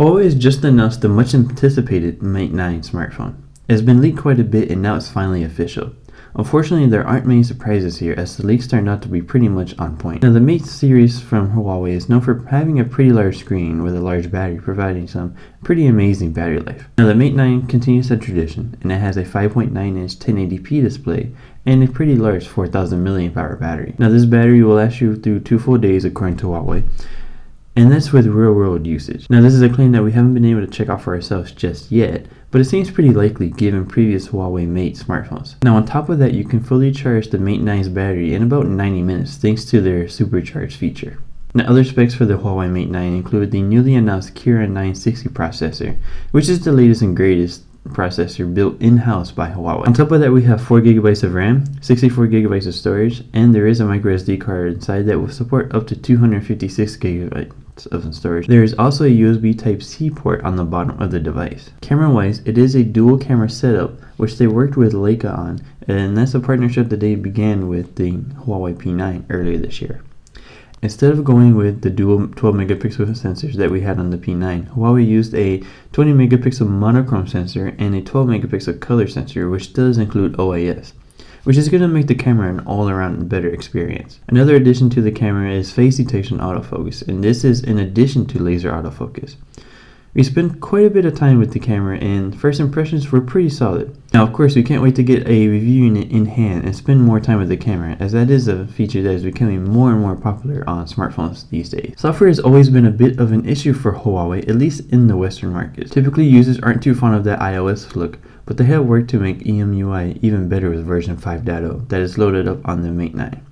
Huawei has just announced the much anticipated Mate 9 smartphone. It has been leaked quite a bit and now it's finally official. Unfortunately, there aren't many surprises here as the leaks turned out to be pretty much on point. Now, the Mate series from Huawei is known for having a pretty large screen with a large battery, providing some pretty amazing battery life. Now, the Mate 9 continues that tradition, and it has a 5.9-inch 1080p display and a pretty large 4000 mAh battery. Now, this battery will last you through 2 full days according to Huawei, and that's with real-world usage. Now, this is a claim that we haven't been able to check out for ourselves just yet, but it seems pretty likely given previous Huawei Mate smartphones. Now, on top of that, you can fully charge the Mate 9's battery in about 90 minutes thanks to their supercharged feature. Now, other specs for the Huawei Mate 9 include the newly announced Kirin 960 processor, which is the latest and greatest processor built in-house by Huawei. On top of that, we have 4GB of RAM, 64GB of storage, and there is a microSD card inside that will support up to 256GB of storage. There is also a USB Type-C port on the bottom of the device. Camera-wise, it is a dual camera setup, which they worked with Leica on, and that's a partnership that they began with the Huawei P9 earlier this year. Instead of going with the dual 12 megapixel sensors that we had on the P9, Huawei used a 20 megapixel monochrome sensor and a 12 megapixel color sensor, which does include OIS, which is going to make the camera an all-around better experience. Another addition to the camera is face detection autofocus, and this is in addition to laser autofocus. We spent quite a bit of time with the camera and first impressions were pretty solid. Now, of course, we can't wait to get a review unit in hand and spend more time with the camera, as that is a feature that is becoming more and more popular on smartphones these days. Software has always been a bit of an issue for Huawei, at least in the Western markets. Typically, users aren't too fond of that iOS look, but they have worked to make EMUI even better with version 5.0 that is loaded up on the Mate 9.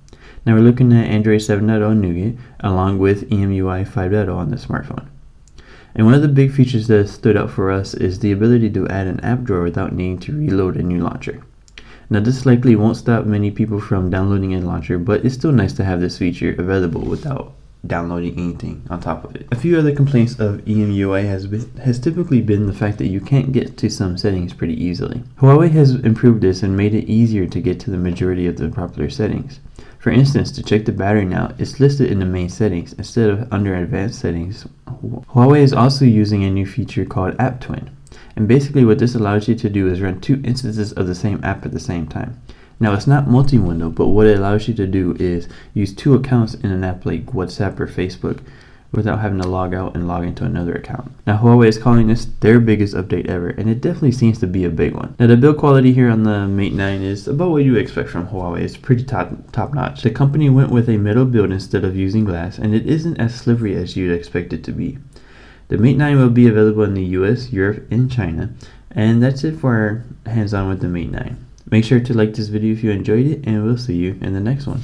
Now we're looking at Android 7.0 Nougat along with EMUI 5.0 on the smartphone. And one of the big features that stood out for us is the ability to add an app drawer without needing to reload a new launcher. Now, this likely won't stop many people from downloading a launcher, but it's still nice to have this feature available without downloading anything on top of it. A few other complaints of EMUI has typically been the fact that you can't get to some settings pretty easily. Huawei has improved this and made it easier to get to the majority of the popular settings. For instance, to check the battery now, it's listed in the main settings instead of under advanced settings. Huawei is also using a new feature called App Twin, and basically what this allows you to do is run 2 instances of the same app at the same time. Now, it's not multi-window, but what it allows you to do is use 2 accounts in an app like WhatsApp or Facebook without having to log out and log into another account. Now, Huawei is calling this their biggest update ever, and it definitely seems to be a big one. Now, the build quality here on the Mate 9 is about what you expect from Huawei. It's pretty top notch. The company went with a metal build instead of using glass, and it isn't as slippery as you'd expect it to be. The Mate 9 will be available in the US, Europe, and China, and that's it for our hands-on with the Mate 9. Make sure to like this video if you enjoyed it, and we'll see you in the next one.